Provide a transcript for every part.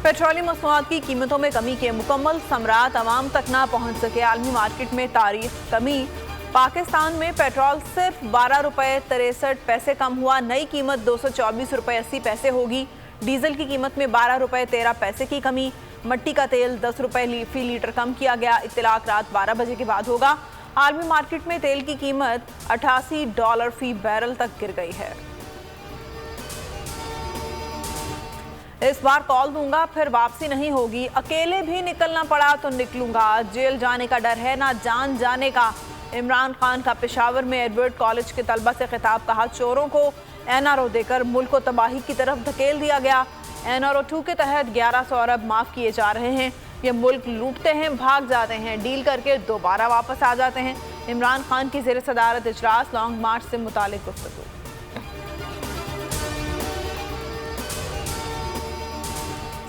Petroleum मसनूआत की कीमतों में कमी के मुकम्मल समरात आवाम तक ना पहुँच सके। आलमी मार्केट में तारीख कमी। पाकिस्तान में पेट्रोल सिर्फ 12 रुपये 63 पैसे कम हुआ। नई कीमत 224 रुपये 80 पैसे होगी। डीजल की कीमत में 12 रुपये 13 पैसे की कमी। मट्टी का तेल 10 रुपये फी लीटर कम किया गया। इत्तलाक रात 12 बजे के बाद होगा। आलमी मार्केट में तेल की कीमत $88 फी बैरल तक गिर गई है। इस बार कॉल दूंगा फिर वापसी नहीं होगी। अकेले भी निकलना पड़ा तो निकलूंगा। जेल जाने का डर है ना जान जाने का। इमरान खान का पेशावर में एडवर्ड कॉलेज के तलबा से खिताब। कहा चोरों को NRO देकर मुल्क को तबाही की तरफ धकेल दिया गया। NRO 2 के तहत 1100 अरब माफ किए जा रहे हैं। ये मुल्क लूटते हैं, भाग जाते हैं, डील करके दोबारा वापस आ जाते हैं। इमरान खान की ज़ेर सदारत इजलास लॉन्ग मार्च से मुतालिक गुफ्तगू।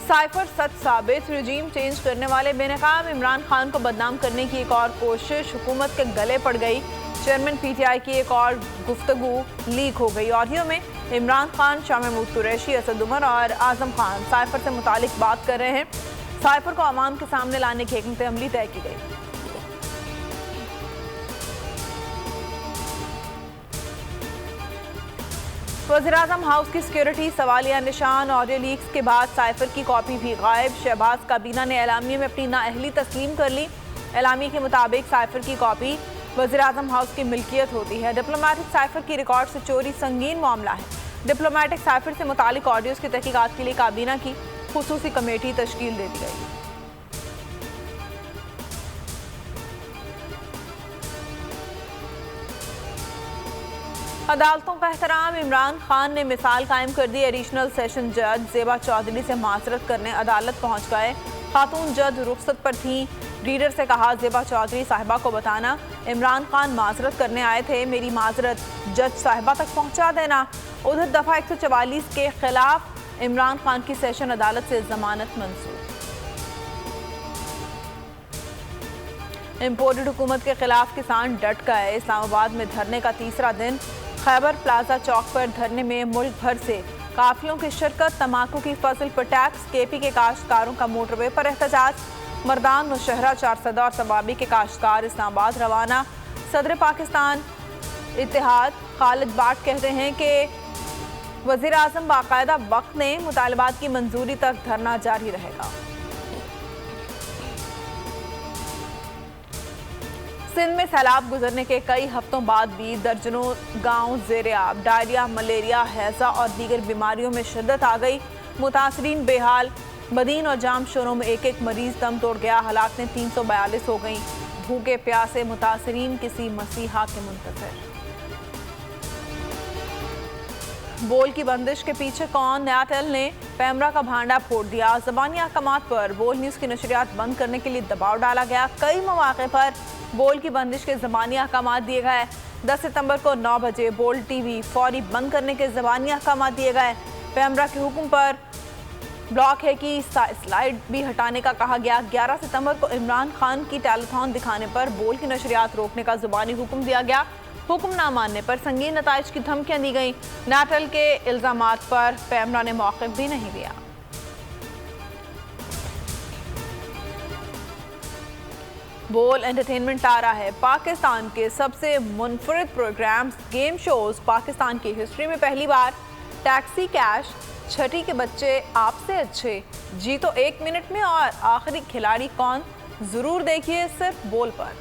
साइफर सच साबित। रजीम चेंज करने वाले बेनकाब इमरान खान को बदनाम करने की एक और कोशिश हुकूमत के गले पड़ गई। चेयरमैन PTI की एक और गुफ्तगू लीक हो गई। ऑडियो में इमरान खान, शाह महमूद कुरैशी, असद उमर और आजम खान साइफर से मुतालिक बात कर रहे हैं। साइफर को अवाम के सामने लाने की हिकमत अमली तय की गई। वज़ीर-ए-आज़म हाउस की सिक्योरिटी सवालिया निशान। ऑडियो लीक्स के बाद साइफर की कॉपी भी गायब। शहबाज काबीना ने एलामिया में अपनी नाअहली तस्लीम कर ली। एलामिया के मुताबिक साइफर की कॉपी वज़ीर-ए-आज़म हाउस की मिल्कियत होती है। डिप्लोमेटिक साइफर की रिकॉर्ड से चोरी संगीन मामला है। डिप्लोमेटिक साइफर से मुतालिक ऑडियोज़ की तहकीकात के लिए काबीना की खुसूसी कमेटी तश्कील दे दी गई। अदालतों का एहतराम। इमरान खान ने मिसाल कायम कर दी। एडिशनल सेशन जज ज़ेबा चौधरी से माजरत करने अदालत पहुंच गए। खातून जज रुखसत पर थीं। रीडर से कहा ज़ेबा चौधरी साहिबा को बताना इमरान खान माजरत करने आए थे, मेरी माजरत जज साहिबा तक पहुंचा देना। उधर दफ़ा 144 के खिलाफ इमरान खान की सेशन अदालत से जमानत मंजूर। इम्पोर्टेड हुकूमत के खिलाफ किसान डट गए। इस्लामाबाद में धरने का तीसरा दिन। खैबर प्लाजा चौक पर धरने में मुल्क भर से काफिलों की शिरकत। तंबाकू की फसल पर टैक्स। KP के काश्तकारों का मोटरवे पर एहतजाज। मर्दान, नौशहरा, चारसदा और सबाबी के काश्तकार इस्लामाबाद रवाना। सदर पाकिस्तान इत्तेहाद खालिद बाट कहते हैं कि वज़ीर-ए-आज़म बाकायदा वक्त ने मुतालबात की मंजूरी तक धरना जारी रहेगा। सिंध में सैलाब गुजरने के कई हफ्तों बाद भी दर्जनों गांव ज़ेर-ए-आब। डायरिया, मलेरिया, हैज़ा और दीगर बीमारियों में शिद्दत आ गई। मुतासरीन बेहाल। बदीन और जाम शोरों में एक एक मरीज दम तोड़ गया। हलाकतें 342 हो गई। भूखे प्यासे मुतासरीन किसी मसीहा के मुंतज़िर। बोल की बंदिश के पीछे कौन? न्याटेल ने पैमरा का भांडा फोड़ दिया। ज़बानी अहकामात पर बोल न्यूज़ की नशरियात बंद करने के लिए दबाव डाला गया। कई मौके पर बोल की बंदिश के ज़बानी अहकामात दिए गए। 10 सितंबर को 9 बजे बोल TV फौरी बंद करने के ज़बानी अहकामात दिए गए। पैमरा के हुक्म पर ब्लॉक है कि स्लाइड भी हटाने का कहा गया। 11 सितंबर को इमरान खान की टेलीथॉन दिखाने पर बोल की नशरियात रोकने का ज़ुबानी हुक्म दिया गया। हुक्म ना मानने पर संगीन नताइज की धमकियां दी गई। न्याटेल के इल्ज़ामात पर पैमरा ने मौक़िफ़ भी नहीं दिया। बोल एंटरटेनमेंट ला रहा है पाकिस्तान के सबसे मुनफरिद प्रोग्राम्स, गेम शोज। पाकिस्तान की हिस्ट्री में पहली बार टैक्सी कैश, छठी के बच्चे आपसे अच्छे, जीतो 1 मिनट में और आखिरी खिलाड़ी कौन, जरूर देखिए सिर्फ बोल पर।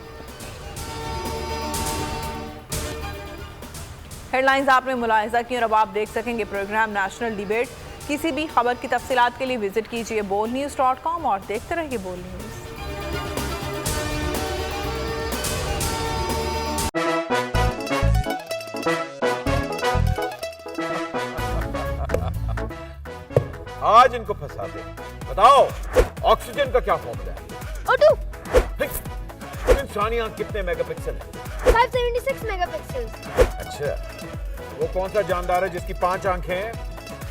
हेडलाइंस आपने मुलाहिजा की और अब आप देख सकेंगे प्रोग्राम नेशनल डिबेट। किसी भी खबर की तफसीलात के लिए विजिट कीजिए bolnews.com और देखते रहिए बोल न्यूज़। आज इनको फंसा दे। बताओ ऑक्सीजन का क्या फॉर्मूला है? O2। इंसानी आंख कितने मेगापिक्सल है? 576 मेगापिक्सल। अच्छा, वो कौन सा जानदार है जिसकी 5 आंखें हैं?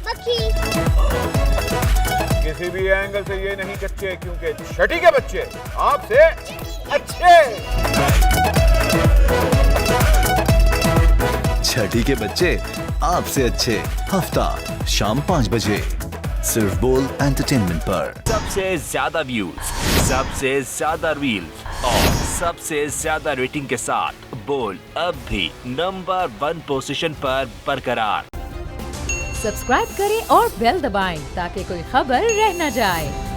मक्खी। किसी भी एंगल से ये नहीं कच्चे, क्योंकि छठी के बच्चे आपसे अच्छे। छठी के बच्चे आपसे अच्छे, हफ्ता शाम 5 बजे। सिर्फ बोल एंटरटेनमेंट पर। सबसे ज्यादा व्यूज, सबसे ज्यादा रील्स और सबसे ज्यादा रेटिंग के साथ बोल अब भी नंबर 1 पोजीशन पर बरकरार। सब्सक्राइब करें और बेल दबाएं ताकि कोई खबर रह न जाए।